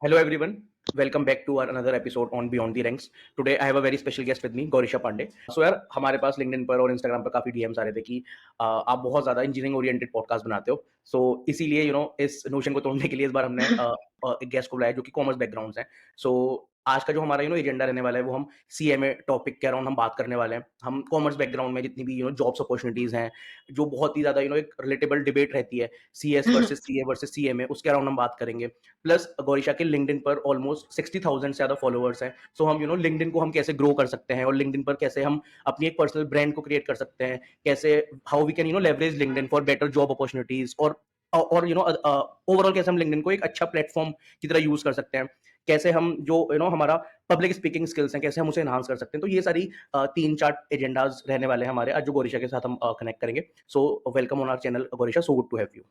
Hello everyone. Welcome back to our another episode on Beyond the Ranks. Today I have a very special guest with me, Gaurisha Pandey. So यार हमारे पास LinkedIn पर और Instagram पर काफी DMs आ रहे थे कि आप बहुत ज्यादा इंजीनियरिंग ओरिएंटेड पॉडकास्ट बनाते हो. So इसीलिए इस नोशन को तोड़ने के लिए इस बार हमने एक गेस्ट को बुलाया जो कि कॉमर्स बैकग्राउंड है. सो आज का जो हमारा एजेंडा रहने वाला है वो हम CMA टॉपिक के अराउंड हम बात करने वाले हैं. हम कॉमर्स बैकग्राउंड में जितनी भी जॉब्स अपॉर्चुनिटीज हैं, जो बहुत ही ज्यादा एक रिलेटेबल डिबेट रहती है, CS versus CA versus CMA, उसके अराउंड हम बात करेंगे. प्लस गौरीशा के लिंक्डइन पर ऑलमोस्ट 60,000 से ज्यादा फॉलोअर्स हैं. सो हम लिंक्डइन को हम कैसे ग्रो कर सकते हैं और लिंक्डइन पर कैसे हम अपनी एक पर्सनल ब्रांड को क्रिएट कर सकते हैं, कैसे how we can leverage LinkedIn for better job opportunities, और ओवरऑल कैसे हम लिंक्डइन को एक अच्छा प्लेटफॉर्म की तरह यूज कर सकते हैं, कैसे हम जो हमारा पब्लिक स्पीकिंग स्किल्स हैं कैसे हम उसे एनहांस कर सकते हैं. तो ये सारी 3-4 एजेंडाज रहने वाले हैं हमारे आज, जो गोरिशा के साथ हम कनेक्ट करेंगे. So welcome on our channel Gorisha. So good to have you.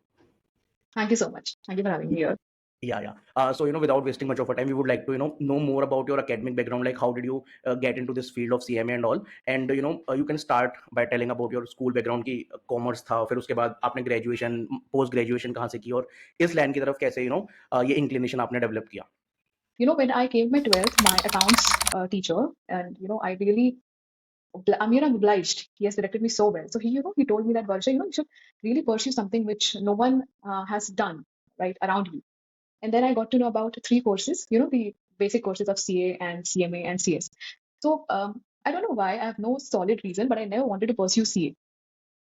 Thank you so much. Thank you for having me here. Yeah. So, without wasting much of our time, we would like to, know more about your academic background. Like, how did you get into this field of CMA and all? And, you can start by telling about your school background की commerce था, फिर उसके बाद आपने graduation, post graduation कहाँ से की और इस line की तरफ कैसे, ये inclination आपने develop किया? When I gave my 12th, my accounts teacher, and, I really, I'm obliged. He has directed me so well. So he told me that, Varsha, you should really pursue something which no one has done, right, around you. And then I got to know about 3 courses, the basic courses of CA and CMA and CS. So I don't know why. I have no solid reason, but I never wanted to pursue CA.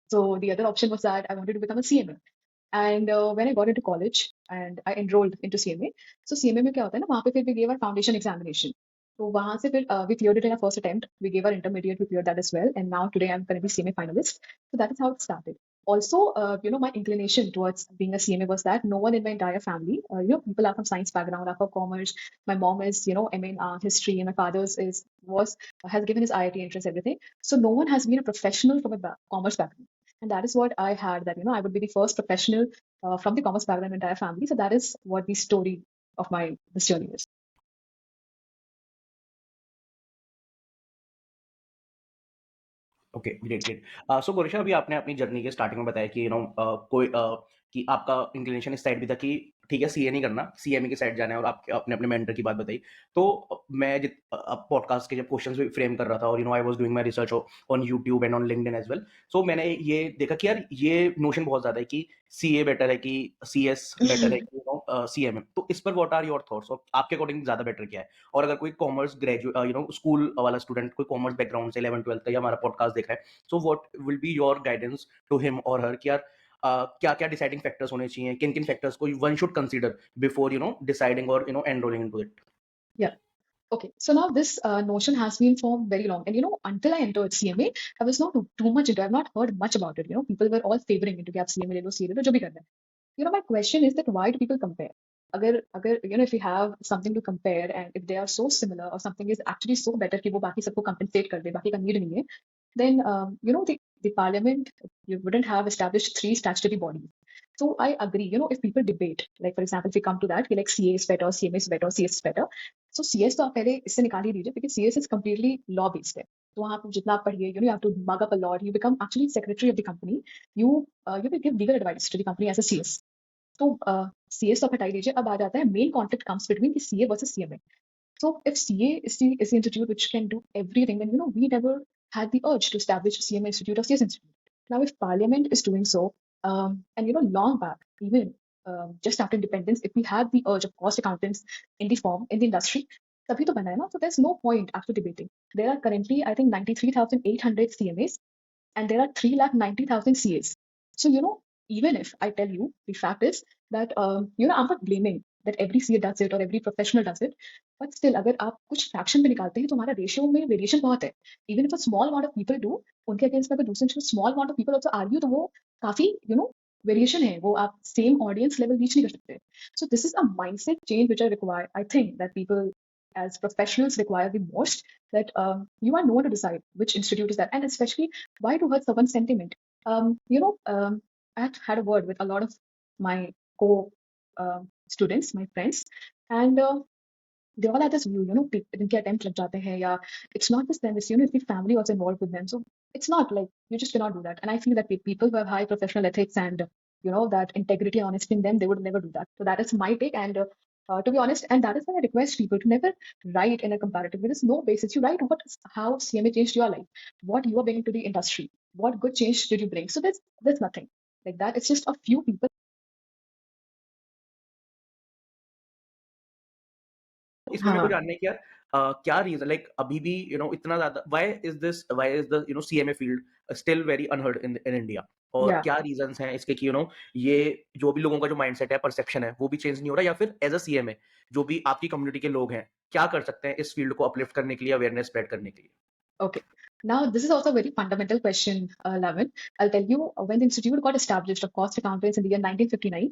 So the other option was that I wanted to become a CMA. And when I got into college and I enrolled into CMA, so CMA में क्या होता है ना, वहाँ पे फिर we gave our foundation examination. तो वहाँ से फिर we cleared it in our first attempt. We gave our intermediate, we cleared that as well. And now today I'm currently CMA finalist. So that is how it started. Also, my inclination towards being a CMA was that no one in my entire family, people are from science background, are from commerce. My mom is, MA in history, and my father's has given his IIT entrance, everything. So no one has been a professional from a commerce background. And that is what I had, that, I would be the first professional from the commerce background in my entire family. So that is what the story of this journey is. Okay, great. So Gorisha, अभी आपने अपनी journey के starting में बताया कि कि आपका inclination इस साइड भी था कि ठीक है सीए नहीं करना, सीएमए की साइड जाना है, और आपने अपने अपने मेंटर की बात बताई. तो मैं पॉडकास्ट के जब क्वेश्चंस भी फ्रेम कर रहा था और I was doing my research on YouTube and on LinkedIn as well. So मैंने ये देखा कि यार ये नोशन बहुत ज्यादा है कि सीए बेटर है कि सीएस बेटर है कि सीएमए. तो इस पर व्हाट आर योर थॉट्स, और आपके अकॉर्डिंग ज्यादा बेटर क्या है? और अगर कोई कॉमर्स ग्रेजुएट स्कूल वाला स्टूडेंट, कोई कॉमर्स बैकग्राउंड से 11-12 का या हमारा पॉडकास्ट देख रहा है, so what will be your guidance to him और हर कि यार क्या क्या डिसाइडिंग फैक्टर्स होने चाहिए, किन किन फैक्टर्स को one should consider before deciding और enrolling into it? Yeah. Okay, so now this notion has been for very long, and until I entered CMA, I was not too much into. I've not heard much about it. People were all favoring it to get CMA, CA, जो भी करना है. My question is that why do people compare? अगर if you have something to compare and if they are so similar or something is actually so better कि वो बाकी सबको compensate कर दे, बाकी का need नहीं है, then the parliament, you wouldn't have established 3 statutory bodies. So I agree, if people debate, like for example, if we come to that, like CA is better, CMA is better, CS is better. So CS तो आप पहले इससे निकाल ही दीजिए, because CS is completely law based है. तो वहाँ आप जितना आप पढ़िए, you have to mug up a lot, you become actually secretary of the company, you will give legal advice to the company as a CS. तो CS तो आप हटाई दीजिए, अब आ जाता है main conflict comes between the CA versus CMA. So if CA is the institute which can do everything, then we never had the urge to establish a CMA institute or CS institute. Now, if Parliament is doing so, and long back, even just after independence, if we had the urge of cost accountants in the industry, तभी तो बना है ना. So there's no point after debating. There are currently, I think, 93,800 CMAs, and there are 390,000 CAs. So even if I tell you, the fact is that I'm not blaming that every CA does it or every professional does it, but still अगर आप कुछ fraction में निकालते हैं तो हमारा ratio में variation बहुत है. Even if a small amount of people do, उनके against में अगर दूसरे small amount of people also argue, तो वो काफी variation है, वो आप same audience level reach नहीं कर सकते. So this is a mindset change which I think that people as professionals require the most, that you are no one to decide which institute is that, and especially why to hurt someone's sentiment. I had a word with a lot of my students, my friends, and they all had this view, इनके attempt लग जाते हैं, या it's not just them, it's it's the family also involved with them. So it's not like you just cannot do that. And I feel that people who have high professional ethics and that integrity and honesty in them, they would never do that. So that is my take. And To be honest, and that is why I request people to never write in a comparative. There is no basis. You write how CMA changed your life, what you are bringing to the industry, what good change did you bring. So there's nothing like that. It's just a few people. इसमें मेरे को हाँ, जानना है कि यार क्या reason like अभी भी इतना ज्यादा why is the CMA field still very unheard in India और yeah. क्या रीजंस हैं इसके कि ये जो भी लोगों का जो माइंडसेट है परसेप्शन है वो भी चेंज नहीं हो रहा या फिर एज अ सीएमए जो भी आपकी कम्युनिटी के लोग हैं क्या कर सकते हैं इस फील्ड को अपलिफ्ट करने के लिए अवेयरनेस स्प्रेड करने के लिए Okay. Now, this is also a very fundamental question, Lavin. I'll tell you, when the institute got established of cost accountants in the year 1959,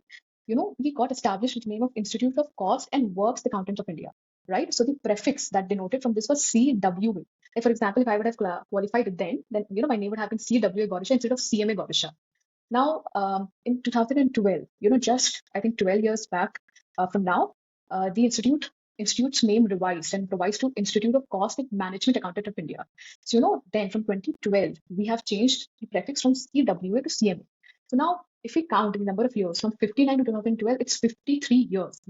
we got established with the name of Institute of Cost and Works Accountants of India, right? So the prefix that denoted from this was CWA. Like, for example, if I would have qualified then, my name would have been CWA Gaurisha instead of CMA Gaurisha. Now, in 2012, just I think 12 years back from now, the institute's name revised and revised to Institute of Cost and Management Accountant of India. So, then from 2012, we have changed the prefix from CWA to CMA. So now, if we count the number of years from 59 to 2012, it's 53 years,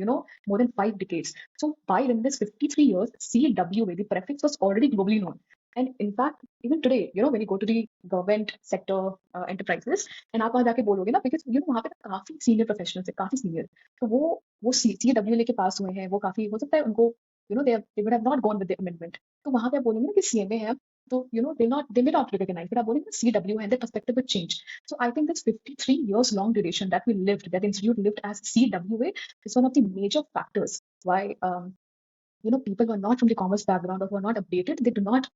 more than 5 decades. So by in this 53 years, CWA, the prefix was already globally known. And in fact, even today, when you go to the government sector enterprises, and आप वहाँ जाके बोलोगे ना, because वहाँ पे काफी senior professionals है, काफी सीनियर, तो वो CW लेके पास हुए हैं, वो काफी हो सकता है उनको they would have not gone with the amendment. तो वहाँ पे आप बोलेंगे ना कि CMA है, तो they may not recognize, but आप बोलेंगे CW and their perspective would change. So I think this 53 years long duration that that the institute lived as CWA is one of the major factors why people who are not from the commerce background or who are not updated, they do not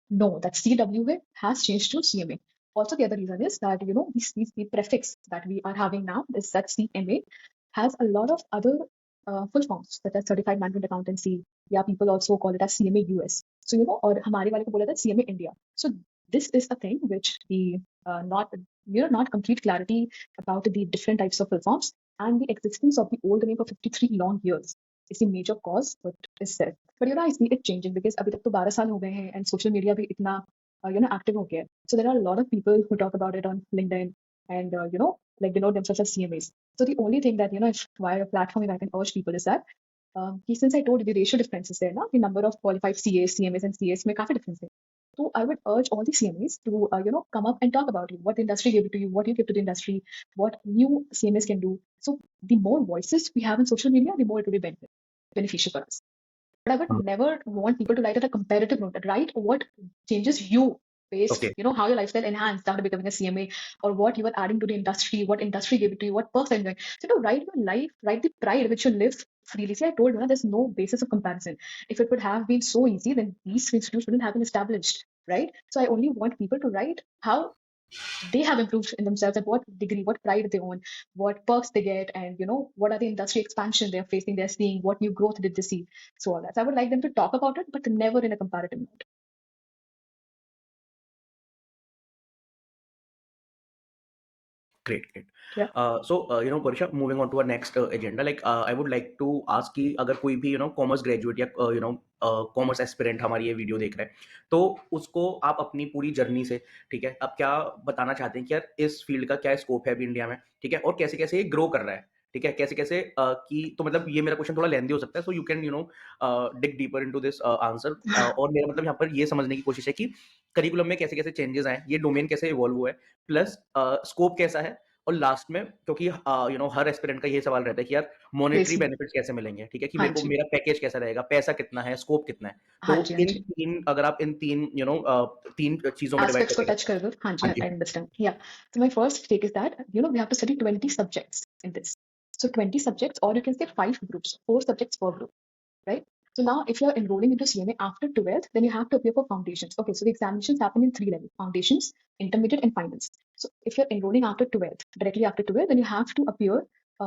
know that CWA has changed to CMA. Also, the other reason is that the prefix that we are having now is that CMA has a lot of other full forms such as Certified Management Accountancy. Yeah, people also call it as CMA US. So और हमारे वाले को बोला था CMA India. So this is a thing which the not complete clarity about the different types of full forms and the existence of the old name for 53 long years is the major cause what is said. But I see it changing because अभी तक तो 12 साल हो गए हैं and social media भी इतना active हो गया है. So there are a lot of people who talk about it on LinkedIn and like they know themselves as CMAs. So the only thing that if via a platform if I can urge people is that since I told you the ratio difference is there now, the number of qualified CAs, CMAs and CAs में काफी difference है. So I would urge all the CMAs to come up and talk about it, what the industry gave to you, what you give to the industry, what new CMAs can do. So the more voices we have in social media, the more it will be beneficial for us. But I would never want people to write at a comparative note. Write what changes you based, okay how your lifestyle enhanced after becoming a CMA, or what you are adding to the industry, what industry gave it to you, what perks are you enjoying. So to write your life, write the pride which you live freely. See, I told you, there's no basis of comparison. If it would have been so easy, then these institutes wouldn't have been established, right? So I only want people to write how they have improved in themselves, at what degree, what pride they own, what perks they get, and what are the industry expansion they're facing, they're seeing, what new growth did they see. So all that. So I would like them to talk about it, but never in a comparative note. Great, great. Yeah. Gaurisha, moving on to our next agenda, like I would like to ask कि अगर कोई भी commerce graduate या commerce aspirant हमारी ये video देख रहा है तो उसको आप अपनी पूरी जर्नी से ठीक है आप क्या बताना चाहते हैं कि यार इस फील्ड का क्या स्कोप है अभी इंडिया में ठीक है और कैसे कैसे ये ग्रो कर रहा है ठीक है कैसे कैसे कि तो मतलब ये मेरा क्वेश्चन थोड़ा लेंदी हो सकता है so you can dig deeper into this answer और मेरा मतलब यहाँ पर ये समझने की कोशिश है कि करिकुलम में कैसे कैसे चेंजेस आए ये डोमेन कैसे इवॉल्व हुआ है प्लस स्कोप कैसा है और लास्ट में क्योंकि हर एस्पिरेंट का ये सवाल रहता है कि यार मॉनेटरी Basically. बेनिफिट्स कैसे मिलेंगे ठीक है कि हाँ मेरे को जी. मेरा पैकेज कैसा रहेगा पैसा कितना है स्कोप कितना है तो हाँ जी, हाँ इन जी. तीन अगर आप इन तीन तीन चीजों में डिवाइड Aspects को करके touch कर दो. हाँ जी, हाँ I ji understand. Yeah. So my first take is that we have to study 20 subjects in this. So 20 subjects, or you can say 5 groups, 4 subjects per group, right? So now if you're enrolling into CMA after 12th, then you have to appear for foundations. Okay, so the examinations happen in 3 levels: foundations, intermediate, and finals. So if you're enrolling after 12th, directly after 12th, then you have to appear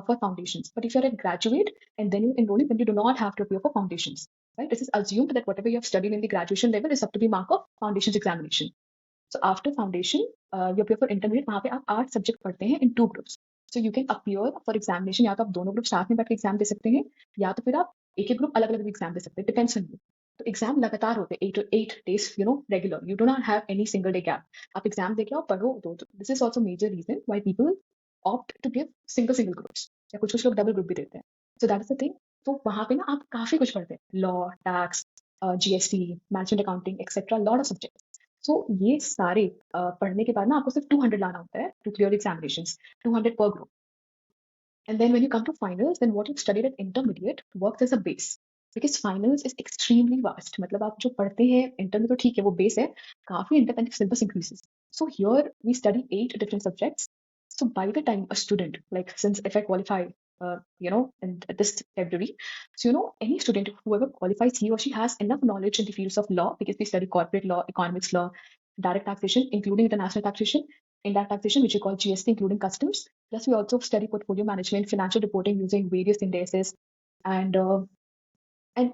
for foundations. But if you're a graduate and then you're enrolling, then you do not have to appear for foundations, right? This is assumed that whatever you have studied in the graduation level is up to the mark of foundations examination. So after foundation, you appear for intermediate. वहाँ पे आप 8 subject पढ़ते हैं in 2 groups. So you can appear for examination. या तो आप दोनों group साथ में बैठ के एग्जाम दे सकते हैं या तो फिर आप एक एक ग्रुप अलग अलग एग्जाम दे सकते हैं. Depends on you. तो एग्जाम लगातार होते हैं 8 days, regular. You do not have any single day gap. आप एग्जाम दे के आओ पढ़ो दो. This is also major reason why people opt to give single groups. या कुछ लोग डबल ग्रुप भी देते हैं. So that is the thing. तो वहां पे ना आप काफी कुछ पढ़ते हैं, law, tax, GST, management accounting etcetera, lot of subject. So ये सारे पढ़ने के बाद ना आपको सिर्फ 200 लाना होता है to clear examination, 200 per group. And then when you come to finals, then what you've studied at intermediate works as a base. Because finals is extremely vast. मतलब आप जो पढ़ते हैं इंटर में तो ठीक है वो बेस है, काफी इंटर तक syllabus increases. So here we study 8 different subjects. So by the time a student, like since if I qualify, in this February, so any student whoever qualifies, he or she has enough knowledge in the fields of law because we study corporate law, economics law, direct taxation, including international taxation, indirect taxation, which we call GST, including customs. Plus, we also study portfolio management, financial reporting using various indices, and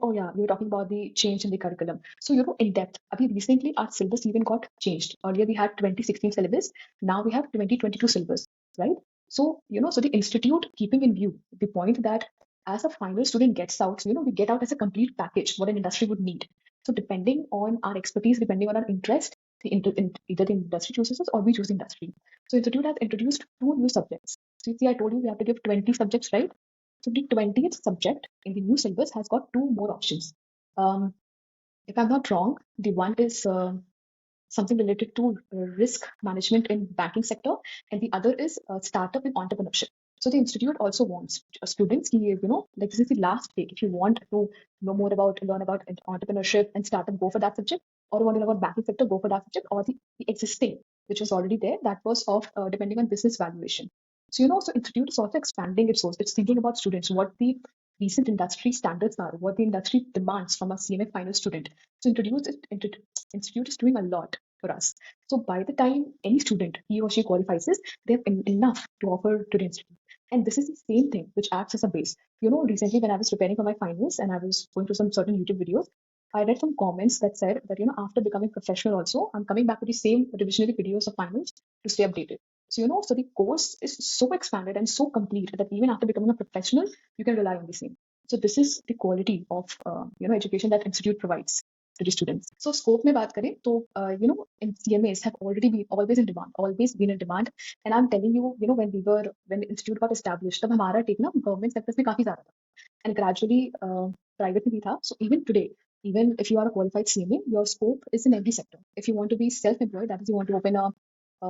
oh yeah, we were talking about the change in the curriculum. So in depth. Abhi recently our syllabus even got changed. Earlier we had 2016 syllabus. Now we have 2022 syllabus, right? So so the institute keeping in view the point that as a final student gets out, so we get out as a complete package what an industry would need. So depending on our expertise, depending on our interest, either the industry chooses us or we choose the industry. So institute has introduced 2 new subjects. So you see, I told you we have to give 20 subjects, right? So the 20th subject in the new syllabus has got 2 more options. Um, if I'm not wrong, the one is something related to risk management in banking sector, and the other is startup and entrepreneurship. So the institute also wants students, like this is the last take. If you want to know more about, learn about entrepreneurship and startup, go for that subject, or you want to learn about banking sector, go for that subject, or the existing, which was already there, that was of depending on business valuation. So so institute is also expanding its source. It's thinking about students, what the recent industry standards are, what the industry demands from a CMA final student. So institute is doing a lot for us. So by the time any student, he or she qualifies, they have enough to offer to the institute. And this is the same thing which acts as a base. Recently when I was preparing for my finals and I was going through some certain YouTube videos, I read some comments that said that, after becoming professional also, I'm coming back to the same revisionary videos of finals to stay updated. So, so the course is so expanded and so complete that even after becoming a professional, you can rely on the same. So this is the quality of, education that institute provides to the students. So scope में बात करें तो in CMAs have always in demand, always been in demand. And I'm telling you, when the institute got established, तब हमारा take ना government sectors में काफी ज्यादा था, and gradually private में भी था. So even today, even if you are a qualified CMA, your scope is in every sector. If you want to be self-employed, that is, you want to open a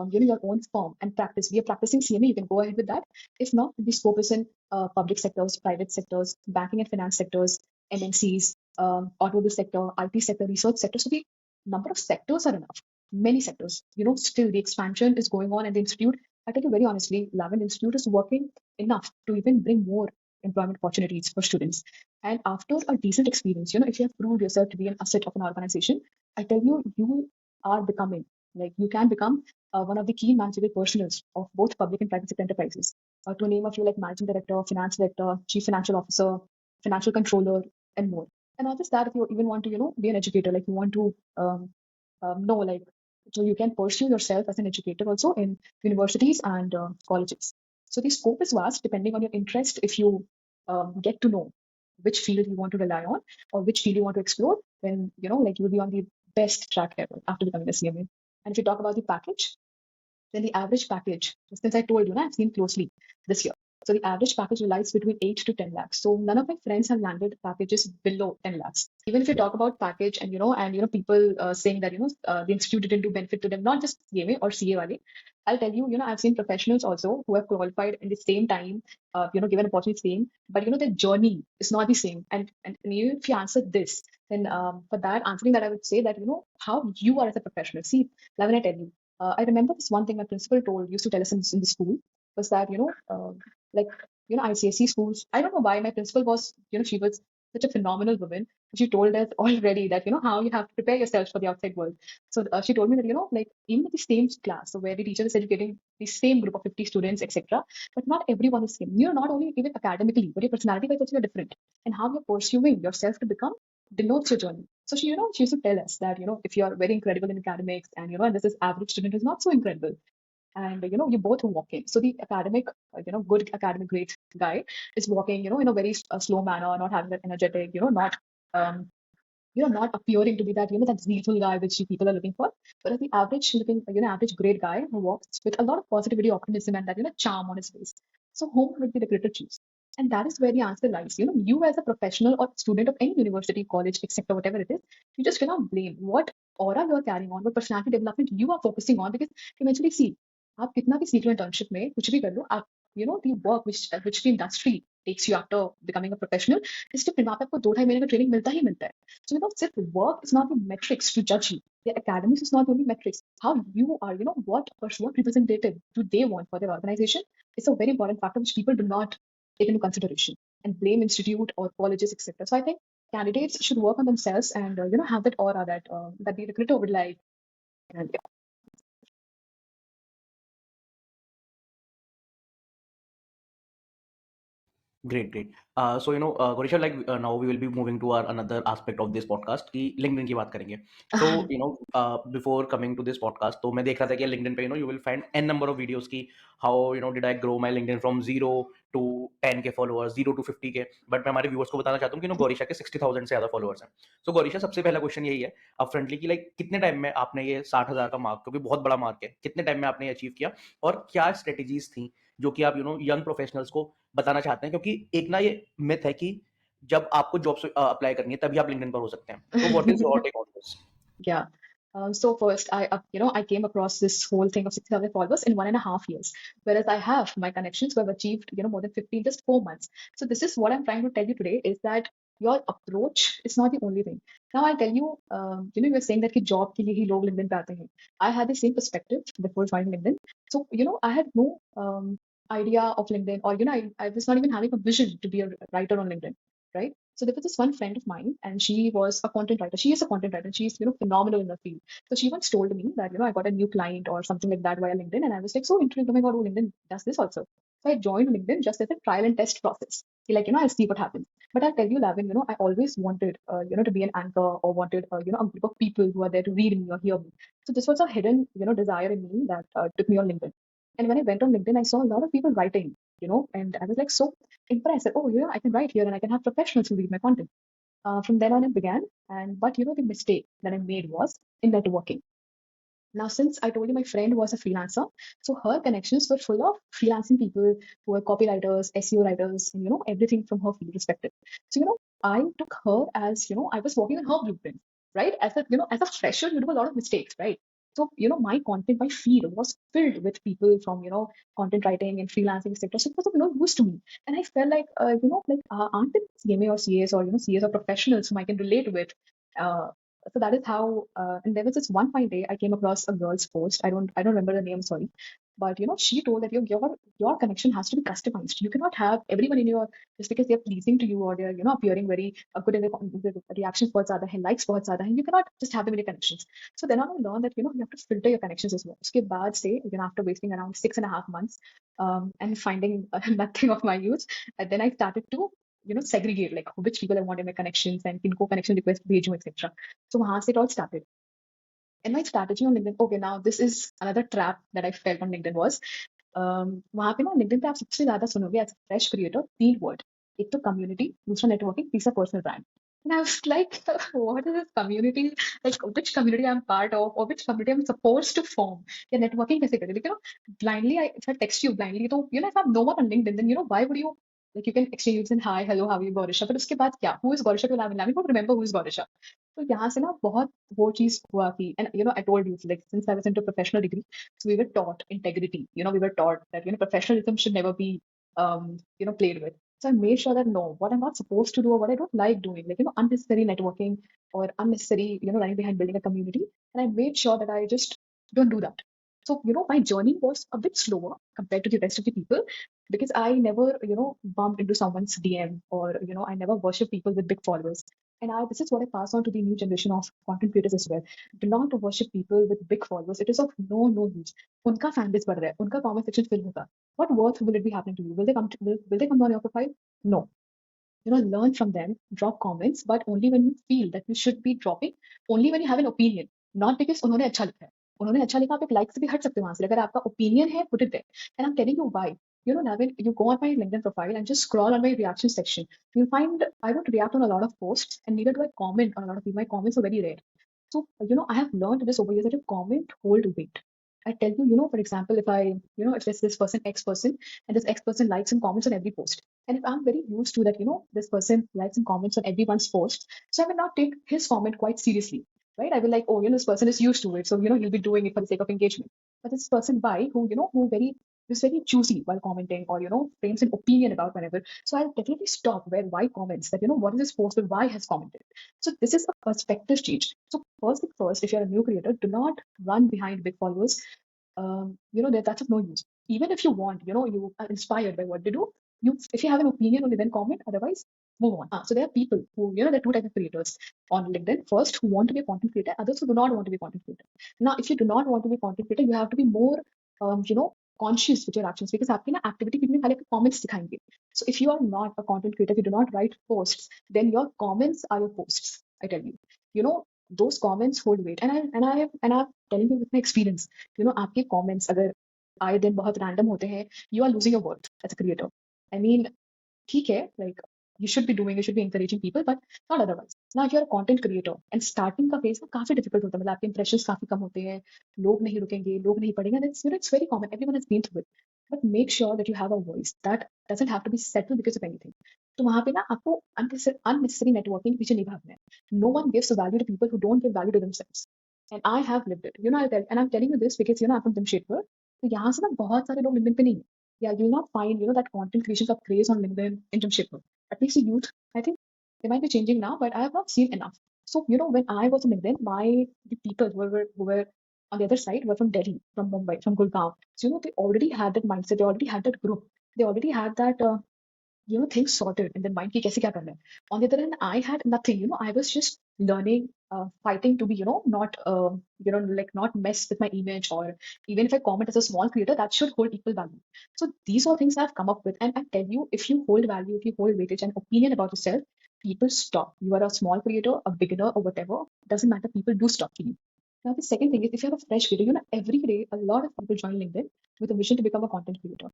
your own firm and practice. We are practicing CMA. You can go ahead with that. If not, the scope is in public sectors, private sectors, banking and finance sectors, MNCs, automobile sector, IT sector, research sector. So the number of sectors are enough. Many sectors. Still the expansion is going on, and the institute. I tell you very honestly, Lavin Institute is working enough to even bring more employment opportunities for students. And after a decent experience, if you have proved yourself to be an asset of an organization, I tell you, you are becoming, like you can become one of the key managerial personnel of both public and private sector enterprises. To name a few, like managing director, finance director, chief financial officer, financial controller, and more. And not just that, if you even want to, be an educator, like you want to know, like, so you can pursue yourself as an educator also in universities and colleges. So the scope is vast depending on your interest. If you get to know which field you want to rely on or which field you want to explore, then like you'll be on the best track ever after becoming a CMA. And if you talk about the package, then the average package, since I told you, I've seen closely this year. So the average package lies between 8 to 10 lakhs. So none of my friends have landed packages below 10 lakhs. Even if you talk about package and people saying that the institute didn't do benefit to them, not just CMA or CA wale. I'll tell you, I've seen professionals also who have qualified in the same time, given opportunity same, but their journey is not the same. And even if you answer this, then for that answering that, I would say that how you are as a professional. See, Lavin, I tell you. I remember this one thing my principal used to tell us in the school was that, like, ICSE schools, I don't know why my principal was, she was such a phenomenal woman. She told us already that, how you have to prepare yourself for the outside world. So she told me that, like, even in the same class, so where the teacher is educating the same group of 50 students, etc., but not everyone is same. Not only even academically, but your personality wise also you're different. And how you're pursuing yourself to become denotes your journey. So she used to tell us that, if you are very incredible in academics and, and this is average student who's not so incredible. And, you both are walking. So the academic, good academic great guy is walking, in a very slow manner, not having that energetic, not, not appearing to be that, that zealful guy which people are looking for. But as the average looking, average great guy who walks with a lot of positivity, optimism, and that, charm on his face. So whom would be the greater choose? And that is where the answer lies. You as a professional or student of any university, college, etc., whatever it is, you just cannot blame what aura you're carrying on, what personality development you are focusing on. Because eventually, see, आप कितना भी सीख लो internship में कुछ भी कर लो आप the work which the industry takes you after becoming a professional is different. वहाँ पे आपको 2-2.5 महीने का ट्रेनिंग मिलता ही मिलता है. So सिर्फ work is not the metrics to judge you. The academics is not the only metrics. How you are, what representative do they want for their organization is a very important factor which people do not take into consideration and blame institute or colleges, etc. So I think candidates should work on themselves and have that aura that the recruiter would like. And Great, great. Gaurisha, like now we will be moving to our another aspect of this podcast कि LinkedIn की बात करेंगे. So, yeah. before coming to this podcast, तो मैं देख रहा था कि LinkedIn पे you will find n number of videos की how did I grow my LinkedIn from 0 to 10k followers, 0 to 50k. But मैं हमारे viewers को बताना चाहता हूँ कि गौरीशा के 60,000 से ज़्यादा followers हैं. So गौरीशा सबसे पहला क्वेश्चन यही है अब फ्रंटली कि लाइक कितने टाइम में आपने ये 60,000 का मार्क क्योंकि बहुत बड़ा मार्क है कितने टाइम में आपने अचीव किया और क्या स्ट्रेटेजीज थी जो कि आप यंग प्रोफेशनल्स को बताना चाहते हैं क्योंकि एक ना ये मिथ है कि जब आपको जॉब अप्लाई करनी है तभी आप लिंक्डइन पर हो सकते हैं तो what is your take on this Yeah. So first, I came across this whole thing of 60,000 followers in 1.5 years, whereas I have my connections who have achieved, more than 15, just 4 months. So this is what I'm trying to tell you today is that your approach is not the only thing. Now I'll tell you, you were saying that कि job के लिए ही लोग LinkedIn पे आते हैं. I had the same perspective before joining LinkedIn. So, I had no idea of LinkedIn or, I was not even having a vision to be a writer on LinkedIn, right? So there was this one friend of mine, and she was a content writer. She is a content writer, and she's phenomenal in the field. So she once told me that I got a new client or something like that via LinkedIn, and I was like so intrigued. Oh my god, oh, LinkedIn does this also. So I joined LinkedIn just as a trial and test process. I'll see what happens. But I'll tell you, Lavin, I always wanted, to be an anchor or wanted, a group of people who are there to read me or hear me. So this was a hidden, desire in me that took me on LinkedIn. And when I went on LinkedIn, I saw a lot of people writing, and I was like so impressed that, oh, I can write here and I can have professionals who read my content. From then on, it began. But the mistake that I made was in networking. Now, since I told you my friend was a freelancer, so her connections were full of freelancing people who were copywriters, SEO writers, and everything from her field perspective. So, I took her as, I was working on her blueprint, right? As a fresher, you do a lot of mistakes, right? So, my content, my feed was filled with people from, content writing and freelancing, etc. So it was of no use to me. And I felt like, aren't it CMA or CAs or, CAs or professionals whom I can relate with? Uh, so that is how and there was this one fine day I came across a girl's post. I don't remember the name, sorry. But she told that your connection has to be customized. You cannot have everyone in your just because they're pleasing to you or they're appearing very good in the reactions बहुत ज़्यादा है, likes बहुत ज़्यादा है. You cannot just have them in your connections. So then I learned that you have to filter your connections as well. उसके बाद से after wasting around 6.5 months and finding nothing of my use, then I started to segregate like which people I want in my connections and किनको connection request भेजूं etc. So वहां से it all started. And my strategy on LinkedIn, okay, now this is another trap that I felt on LinkedIn was, वहां पे ना LinkedIn पे आप सबसे ज्यादा सुनोगे एज फ्रेश क्रिएटर 3 वर्ड. एक तो कम्युनिटी, दूसरा नेटवर्किंग, तीसरा personal brand. And I was like, what is this community? Like, which community I'm part of, or which community I'm supposed to form? Yeah, networking कैसे करें? Like, blindly, if I text you blindly, तो if I have no one on LinkedIn, then why would you? Like, you can exchange you can hi, hello, how are you, Gaurisha? But उसके बाद क्या? Who is Gaurisha to Lavin? Lavin won't remember who is Gaurisha. तो यहाँ से ना बहुत वो चीज हुआ कि and I told you like since I was into professional degree, so we were taught integrity. We were taught that professionalism should never be played with. So I made sure that no, what I'm not supposed to do or what I don't like doing, like unnecessary networking or unnecessary running behind building a community, and I made sure that I just don't do that. So my journey was a bit slower compared to the rest of the people because I never bumped into someone's DM or I never worship people with big followers. And this is what I pass on to the new generation of content creators as well. Do not worship people with big followers. It is of no use. उनका fan base बढ़ रहा है, उनका comment section fill होगा. What worth will it be happening to you? Will they come on your profile? No. Learn from them, drop comments, but only when you feel that you should be dropping, only when you have an opinion, not because उन्होंने अच्छा लिखा है. उन्होंने अच्छा लिखा, आप एक like से भी हट सकते हो वहां से. अगर आपका opinion है, put it there. And I'm telling you why. Navin, you go on my LinkedIn profile and just scroll on my reaction section. You'll find I don't react on a lot of posts, and neither do I comment on a lot of people. My comments are very rare. So, I have learned this over years that a comment hold weight. I tell you, for example, if there's this person, X person, and this X person likes and comments on every post. And if I'm very used to that, this person likes and comments on everyone's post, so I will not take his comment quite seriously, right? I will like, oh, this person is used to it. So, he'll be doing it for the sake of engagement. But this person Y who's very choosy while commenting or, frames an opinion about whatever. So I'll definitely stop where Y comments that, what is this post where Y has commented. So this is a perspective change. So first thing first, if you're a new creator, do not run behind big followers. That's of no use. Even if you want, you are inspired by what they do, if you have an opinion, only then comment. Otherwise, move on. So there are people who, there are two types of creators on LinkedIn. First, who want to be a content creator, others who do not want to be a content creator. Now, if you do not want to be a content creator, you have to be more, conscious with your actions because आपकी ना activity में खाली आपके comments दिखाएंगे. So if you are not a content creator, if you do not write posts, then your comments are your posts. I tell you, those comments hold weight. And I'm telling you with my experience, आपके comments अगर आए दिन बहुत random होते हैं, you are losing your worth as a creator. I mean, ठीक है, like you should be encouraging people, but not otherwise. Now, if you're a content creator and starting का phase ना काफी difficult होता है, मतलब आपके impressions काफी कम होते हैं, लोग नहीं रुकेंगे, लोग नहीं पढ़ेंगे, and it's very common. Everyone has been through it. But make sure that you have a voice that doesn't have to be settled because of anything. तो वहां पे ना आपको unnecessary networking के पीछे नहीं भागना है. No one gives value to people who don't give value to themselves. And I have lived it. And I'm telling you this because I'm from Jamshedpur. तो यहाँ से ना बहुत सारे लोग LinkedIn पे नहीं है. Yeah, you'll not find, that content creation का craze on LinkedIn in Jamshedpur. At least the youth, I think they might be changing now, but I have not seen enough. So, when I was on LinkedIn, the people who were on the other side were from Delhi, from Mumbai, from Gurgaon. So, they already had that mindset, they already had that group, they already had that, things sorted in their mind कि कैसे क्या करना है. On the other hand, I had nothing. I was just learning, fighting to be, not, like not mess with my image, or even if I comment as a small creator, that should hold equal value. So these are things I've come up with, and I tell you, if you hold value, if you hold weightage and opinion about yourself, people stop. You are a small creator, a beginner, or whatever, doesn't matter. People do stop for you. Now, the second thing is, if you're a fresh creator, every day a lot of people join LinkedIn with a vision to become a content creator.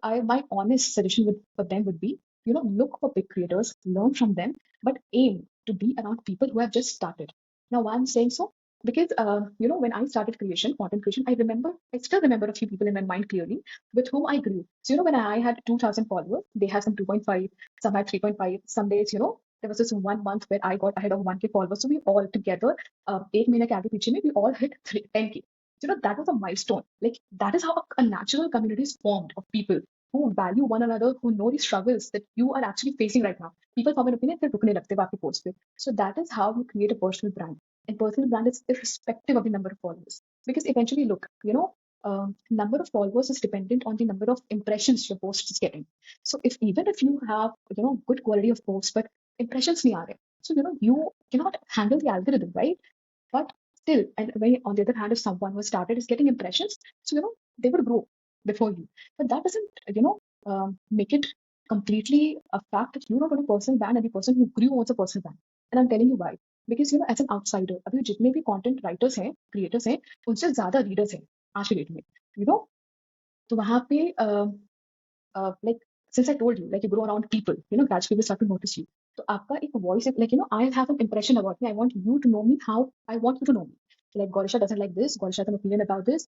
My honest suggestion for them would be, look for big creators, learn from them, but aim to be around people who have just started. Now, why I'm saying so? Because, when I started content creation, I still remember a few people in my mind clearly with whom I grew. So, when I had 2,000 followers, they had some 2.5, some had 3.5. Some days, there was this 1 month where I got ahead of 1K followers. So we all together, 8 महीने के आगे पीछे में, we all hit 10K. That was a milestone. Like, that is how a natural community is formed of people who value one another, who know the struggles that you are actually facing right now. People form an opinion, फिर रुकने लगते हैं आपके post पे. So that is how you create a personal brand. And personal brand is irrespective of the number of followers. Because eventually, look, number of followers is dependent on the number of impressions your post is getting. So even if you have, good quality of posts, but impressions nahi aa rahe, so, you cannot handle the algorithm, right? But still, and when on the other hand, if someone who started is getting impressions, so, they would grow before you. But that doesn't, make it completely a fact that you're not going to personal brand, and the person who grew owns a personal brand. And I'm telling you why. Because, as an outsider, अभी जितने भी content writers हैं, creators हैं, उनसे ज़्यादा readers हैं आज के डेट में, तो वहाँ पे, like, since I told you, like, you grow around people, gradually people start to notice you. So आपका एक voice, like, I have an impression about me. I want you to know me how I want you to know me. Like, Gaurisha doesn't like this. Gaurisha has an opinion about this.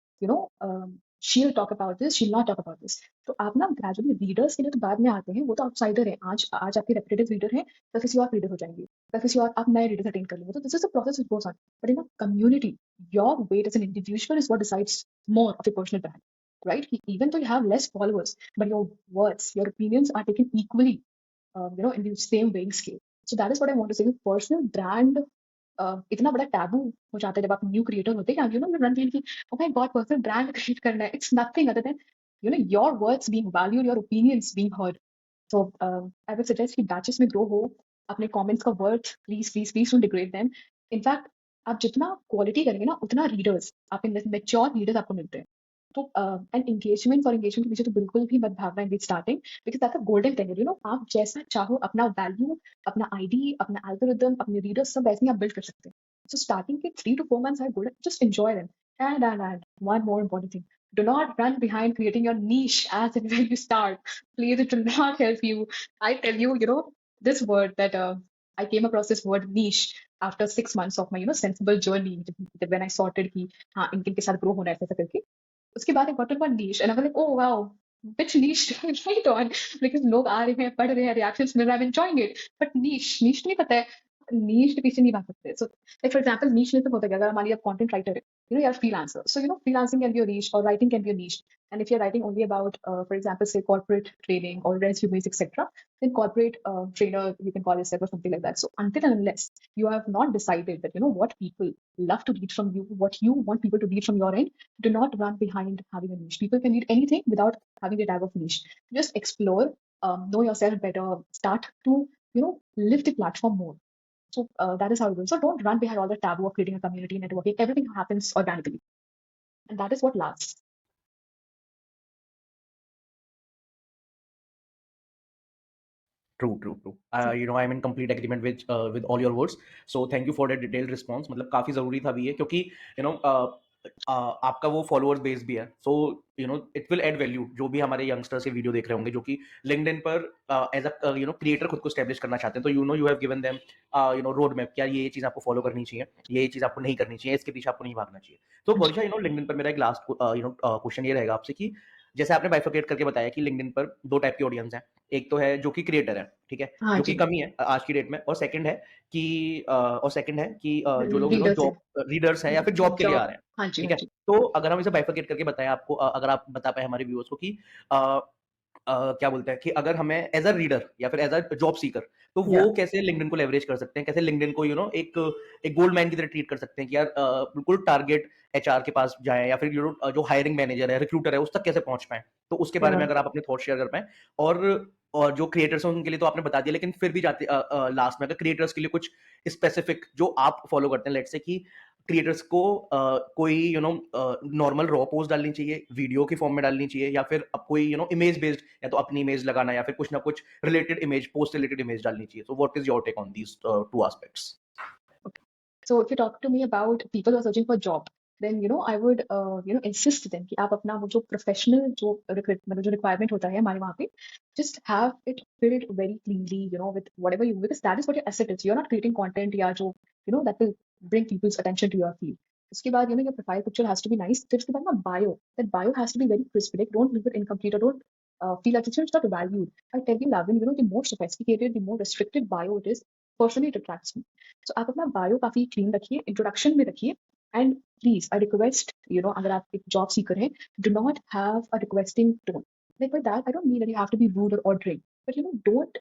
She'll talk about this. She'll not talk about this. तो आप ना gradually readers के लिए तो बाद में आते हैं. वो तो outsider हैं. आज आपके repetitive reader हैं. कल किसी और reader हो जाएंगे. कल किसी और आप नए readers attain कर लेंगे. So this is the process which goes on. But in a community, your weight as an individual is what decides more of your personal brand. Right? Even though you have less followers, but your words, your opinions are taken equally, in the same weighing scale. So that is what I want to say. Personal brand, इतना बड़ा taboo हो जाता है जब आप new creator होते हैं, you run की, oh my god, personal brand create करना है. It's nothing other than, your words being valued, your opinions being heard. So I would suggest कि batches में grow हो, अपने comments का worth, please don't degrade them. In fact, आप जितना quality करेंगे ना, उतना readers, आप mature readers आपको मिलते हैं. तो एंड एंगेजमेंट फॉर एंगेजमेंट के पीछे तो बिल्कुल भी मत भागना in starting, because that's a golden tenure. आप जैसा चाहो अपना वैल्यू, अपना आईडी, अपना एल्गोरिदम, अपने रीडर्स सब ऐसे ही आप बिल्ड कर सकते हैं. सो स्टार्टिंग के 3 to 4 months are golden. Just enjoy them. And one more important thing. Do not run behind creating your niche as and when you start. Please, it will not help you. I tell you, this word that I came across this word niche after 6 months of my, sensible journey when I sorted कि हाँ इनके साथ grow होना है ऐसा करके. उसके बाद एक बटन पर niche and I'm like, oh wow, which niche do I write on? Because लोग आ रहे हैं, पढ़ रहे हैं, reactions मिल रहा है, I'm enjoying it. But niche नहीं पता है, niche के पीछे नहीं भाग सकते. So like for example, niche में तो होता है कि अगर मान लिया आप content writer है, you're a freelancer. So freelancing can be a niche or writing can be a niche. And if you're writing only about, for example, say corporate training or resumes, etc., then corporate trainer, you can call yourself or something like that. So until and unless you have not decided that what people love to read from you, what you want people to read from your end, do not run behind having a niche. People can read anything without having a tag of niche. Just explore, know yourself better, start to live the platform more. So that is how it goes. So don't run behind all the taboo of creating a community, networking. Everything happens organically, and that is what lasts. True, true, true. So I'm in complete agreement with all your words. So thank you for that detailed response. मतलब काफी जरूरी था भी ये, क्योंकि आपका वो followers base भी है. So it will add value जो भी हमारे यंगस्टर्स ये वीडियो देख रहे होंगे, जो कि लिंक्डइन पर एज अ क्रिएटर खुद को स्टैब्लिश करना चाहते हैं. तो you have given them road map, क्या ये चीज आपको फॉलो करनी चाहिए, ये चीज आपको नहीं करनी चाहिए, इसके पीछे आपको नहीं भागना चाहिए. तो गौरीशा, लिंक्डइन पर मेरा एक लास्ट क्वेश्चन ये रहेगा आपसे कि जैसे आपने बाइफरकेट करके बताया कि लिंक्डइन पर दो टाइप की ऑडियंस है. एक तो है जो कि क्रिएटर है, ठीक है, हाँ जो कि जी, कमी है आज की डेट में. और सेकंड है कि जो लोग रीडर्स है, जॉब रीडर्स हैं या फिर जॉब के लिए आ जॉब, रहे हैं. हाँ जी, ठीक हाँ है. जी, तो अगर हम इसे बाइफरकेट करके बताएं आपको, अगर आप बता पाए हमारे व्यूअर्स को कि अ, क्या बोलते हैं कि अगर हमें एज अ रीडर या फिर एज अ जॉब सीकर, तो या वो कैसे लिंक्डइन को लेवरेज कर सकते हैं, कैसे लिंक्डइन को एक एक गोल्ड मैन की तरह ट्रीट कर सकते हैं कि यार बिल्कुल टारगेट एचआर के पास जाएं, या फिर जो हायरिंग मैनेजर है, रिक्रूटर है, उस तक कैसे पहुंच पाए. तो उसके बारे या में अगर आप अपने थॉट शेयर कर पाए. और और जो क्रिएटर्स हैं उनके लिए तो आपने बता दिया, लेकिन फिर भी जाते लास्ट में अगर क्रिएटर्स के लिए कुछ स्पेसिफिक जो आप फॉलो करते हैं, लेट्स से कि क्रिएटर्स को कोई नॉर्मल रॉ पोस्ट डालनी चाहिए, वीडियो की फॉर्म में डालनी चाहिए, या फिर अब कोई इमेज बेस्ड, या तो अपनी इमेज लगाना, या फिर कुछ ना कुछ related image, post related image डालनी चाहिए. So what is your take on these two aspects? okay. So if you talk to me about people who are searching for job, then I would insist then कि आप अपना वो जो professional जो मतलब जो requirement होता है हमारे वहाँ पे, just have it filled very cleanly, with whatever you, because that is what your asset is. You're not creating content या जो that will bring people's attention to your field. उसके बाद your profile picture has to be nice. फिर उसके बाद ना bio, that bio has to be very crisp. Like don't leave it incomplete, or don't feel like it's not valued. I tell you, Lavin, the more sophisticated, the more restricted bio it is, personally it attracts me. So आप अपना bio काफी clean रखिए, introduction में रखिए, and please, I request, अगर आप एक job seeker हैं, do not have a requesting tone. Like by that, I don't mean that you have to be rude or ordering, but don't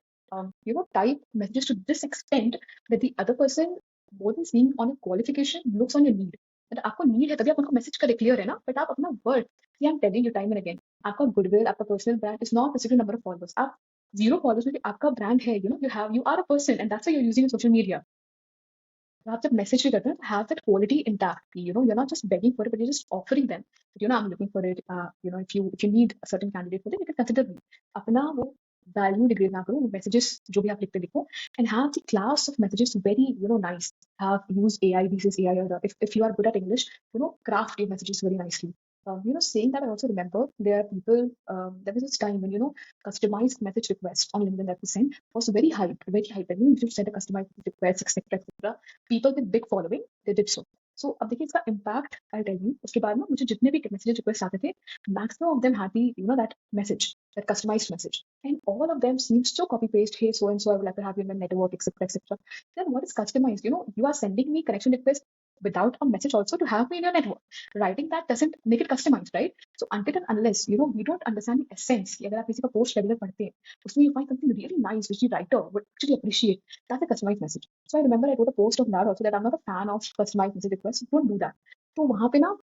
type messages to this extent that the other person, more than seeing on a qualification, looks on your need. That आपको need है तभी आप उनको message करें, clear है ना? But आप अपना worth, see, I'm telling you time and again, आपका goodwill, आपका personal brand is not restricted number of followers. आप zero followers में भी आपका brand है, you are a person, and that's why you're using social media. You have to message with them, have that quality intact. You're not just begging for it, but you're just offering them. But, I'm looking for it. If you need a certain candidate for it, you can consider me. अपना वो value degrade ना करो, messages जो भी आप लिखते लिखो, and have the class of messages very nice. Use AI. This is AI. Or if you are good at English, craft your messages very nicely. Saying that, I also remember there are people. There was this time when customized message request on LinkedIn that we sent was very hyped, very hyped. And you should send a customized request, etc., etc. People with big following, they did so. So अब देखिए इसका impact, I'll tell you. उसके बाद ना मुझे जितने भी message requests आते थे, maximum of them had the that message, that customized message, and all of them seems to copy paste. Hey, so and so, I would like to have you in my network, etc., etc. Then what is customized? You are sending me connection request without a message also to have me in your network. Writing that doesn't make it customized, right? So until and unless we don't understand the essence, कि अगर आप किसी का post regular पढ़ते हैं, उसमें you find something really nice which the writer would actually appreciate. That's a customized message. So I remember I wrote a post on that also, that I'm not a fan of customized message requests. Don't do that. So वहाँ पे ना,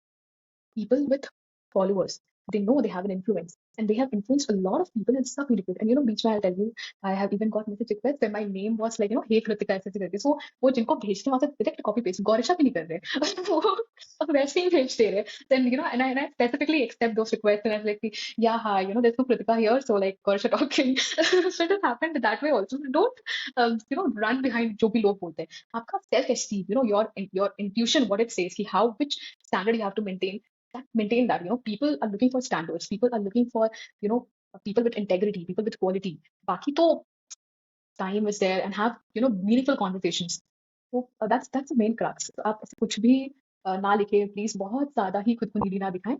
people with followers, they know they have an influence, and they have influenced a lot of people, and it's not really good. And beach mein, I'll tell you, I have even got message requests where my name was like, hey Kritika, ऐसे करके. So वो जिनको भेजते हैं वहाँ से direct copy paste, गौरिशा भी नहीं कर रहे, वो वैसे ही भेज दे रहे. Then and I specifically accept those requests, and I was like, yeah, hi, there's no Kritika here, so like Gaurisha talking. So it has happened that way also. Don't run behind जो भी लोग बोलते हैं. आपका self esteem, your intuition, what it says, कि how, which standard you have to maintain that. People are looking for standards, people are looking for people with integrity, people with quality. Baki to time is there, and have meaningful conversations. So that's the main crux. So आप ऐसे कुछ भी ना लिखे, please बहुत ज्यादा ही खुद को नीडी ना दिखाएं.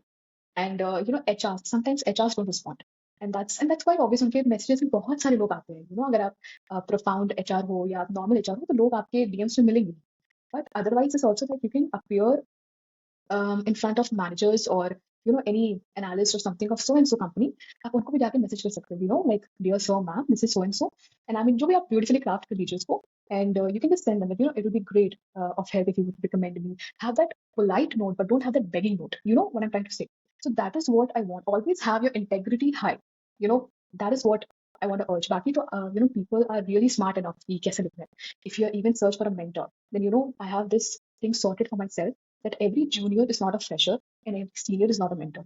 And HRs, sometimes HRs don't respond. And that's quite obvious. उनके messages में बहुत सारे लोग आते हैं. अगर आप profound HR हो या आप normal HR हो, तो लोग आपके DMs में मिलेंगे. But otherwise, it's also that you can appear in front of managers or any analyst or something of so and so company. आप उनको भी जाके मैसेज कर सकते हो, like dear sir, ma'am, this is so and so, and I mean जो भी आप beautifully craft कर दीजिए उसको, and you can just send them that it would be great of help if you would recommend me. Have that polite note, but don't have that begging note. You know what I'm trying to say. So that is what I want. Always have your integrity high. You know that is what I want to urge. बाकी तो people are really smart enough कि कैसे लिखना है. If you are even search for a mentor, then I have this thing sorted for myself that every junior is not a fresher and every senior is not a mentor,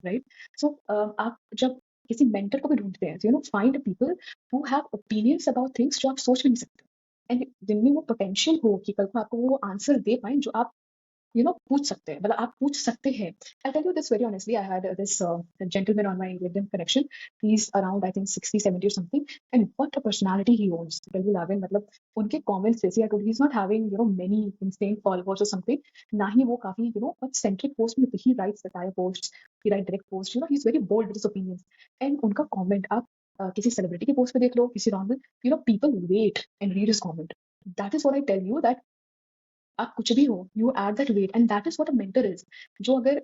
right? So आप जब किसी mentor को भी ढूंढते हैं, so find people who have opinions about things जो आप सोच भी नहीं सकते, and जिनमें वो potential हो कि कल को आपको वो answer दे पाए जो आप पूछ सकते हैं, मतलब आप पूछ सकते हैं. I'll tell you this very honestly. I had this gentleman on my LinkedIn connection. He's around, I think, 60, 70 or something. And what a personality he owns. To tell you, Lavin, मतलब उनके comments जैसे I told, he's not having, many insane followers or something. ना ही वो काफी, but centric post में he writes satire posts, he writes direct posts. He's very bold with his opinions. And उनका comment आप किसी celebrity के post पे देख लो, किसी normal, people wait and read his comment. That is what I tell you, that आप कुछ भी हो, you add that weight, and that is what a mentor is. जो अगर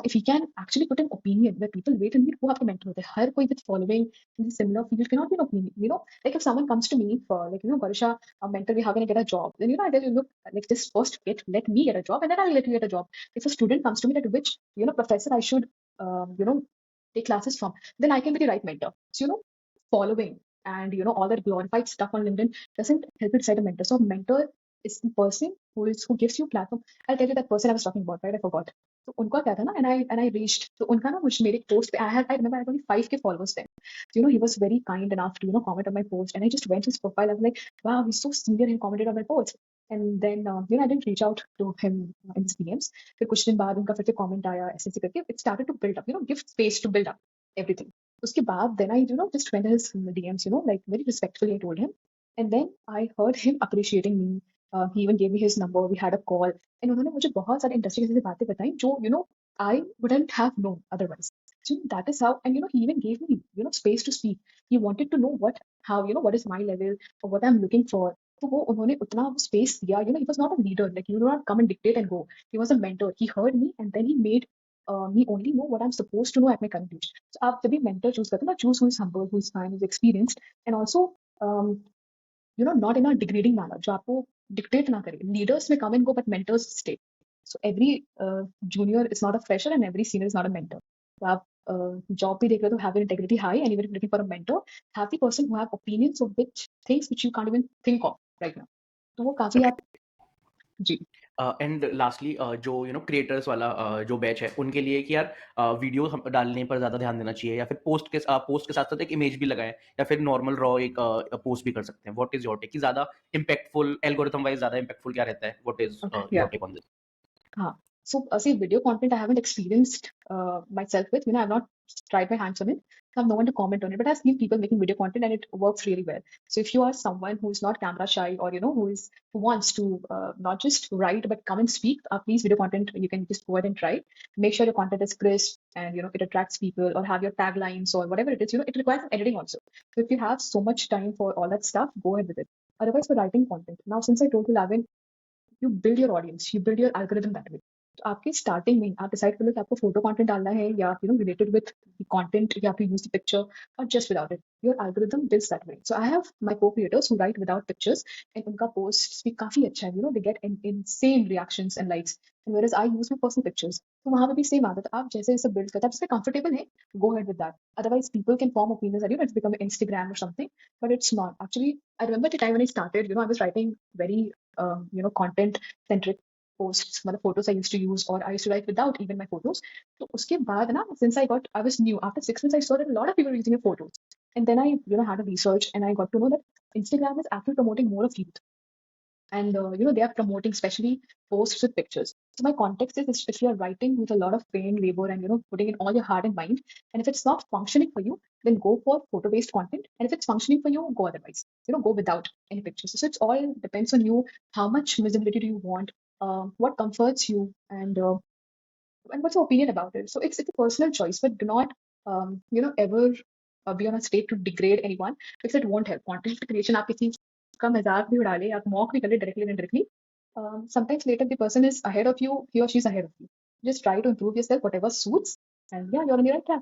if he can actually put an opinion where people wait and read, वो आपके mentor होते हैं. हर कोई with following in similar field cannot be an opinion. Like if someone comes to me for Gaurisha, a mentor, how can I get a job? Then I tell you, look, like just first let me get a job, and then I'll let you get a job. If a student comes to me that which professor I should take classes from, then I can be the right mentor. So following and all that glorified stuff on LinkedIn doesn't help you decide a mentor. So a mentor is the person who gives you platform. I'll tell you that person I was talking about, right? I forgot. So उनका क्या था ना, and I reached. So उनका ना मुझे मेरे post पे I remember I had only 5K followers then. So he was very kind enough to comment on my post, and I just went to his profile. I was like, wow, he's so senior and commented on my post. And then I didn't reach out to him in his DMs. फिर कुछ दिन बाद उनका फिर से comment आया ऐसे करके. It started to build up. Give space to build up everything. उसके बाद then I just went to his DMs, like very respectfully I told him. And then I heard him appreciating me. He even gave me his number. We had a call. And उन्होंने मुझे बहुत सारी interesting ऐसी बातें बताई जो I wouldn't have known otherwise. So that is how, and he even gave me space to speak. He wanted to know what is my level or what I'm looking for. तो वो उन्होंने उतना space दिया. He was not a leader. Like he would not come and dictate and go. He was a mentor. He heard me and then he made me only know what I'm supposed to know at my current age. So आप जब भी mentor choose करते हो ना, choose who is humble, who is fine, who is experienced, and also um, not in a degrading manner. जो आपको dictate ना करे. Leaders may come and go, but mentors stay. So every junior is not a fresher and every senior is not a mentor. So आप job भी देख रहे हो तो have your integrity high, and even if you're looking for a mentor, have the person who have opinions of which things which you can't even think of right now. तो वो काफी आप जी. एंड लास्टली जो creators वाला जो batch है उनके लिए कि यार वीडियो डालने पर ज़्यादा ध्यान देना चाहिए या फिर पोस्ट के साथ साथ एक इमेज भी लगाएं या फिर नॉर्मल रॉ एक पोस्ट भी कर सकते हैं. व्हाट इज योर टेक कि ज़्यादा इम्पैक्टफुल एल्गोरिथम वाइज ज़्यादा इम्पैक्टफुल क्या रहता है? What is Okay. Your Yeah. Take on this? So see, video content I haven't experienced myself with. I've not tried my hands on it. I have no one to comment on it, but I've seen people making video content and it works really well. So if you are someone who is not camera shy or who wants to not just write but come and speak, please video content you can just go ahead and try. Make sure your content is crisp and it attracts people, or have your taglines or whatever it is. It requires editing also. So if you have so much time for all that stuff, go ahead with it. Otherwise, for writing content, now since I told you, Lavin, you build your audience, you build your algorithm that way. तो आपके starting में आप decide कर लो कि आपको photo content डालना है या रिलेटेड विद कंटेंट, या फिर यूज द पिक्चर और just without it. Your algorithm builds that way. So I have my co creators who write without pictures, and उनका पोस्ट भी काफी अच्छा है. They get insane reactions and likes, and whereas I use my personal pictures. तो वहां पे भी same आदत, आप जैसे जैसे बिल्ड करते हैं, आप जिसमें कंफर्टेबल है, go ahead with that. Otherwise, people can form opinions that it's become Instagram or something, but it's not. Actually, I remember the time when I started, I was writing very, content centric posts, मतलब photos I used to use, or I used to write without even my photos. तो उसके बाद ना, since I was new. After 6 months, I saw that a lot of people were using your photos, and then I had a research, and I got to know that Instagram is actually promoting more of youth, and they are promoting especially posts with pictures. So my context is, if you are writing with a lot of pain, labor, and putting in all your heart and mind, and if it's not functioning for you, then go for photo based content, and if it's functioning for you, go otherwise. Go without any pictures. So it's all depends on you. How much visibility do you want? What comforts you, and and what's your opinion about it? So it's a personal choice, but do not ever be on a state to degrade anyone, because it won't help. Content creation, आप किसी का मजाक भी उड़ा ले, आप mock भी कर ले directly and indirectly, sometimes later the person is ahead of you, he or she's ahead of you. Just try to improve yourself, whatever suits, and yeah, you're on the right track.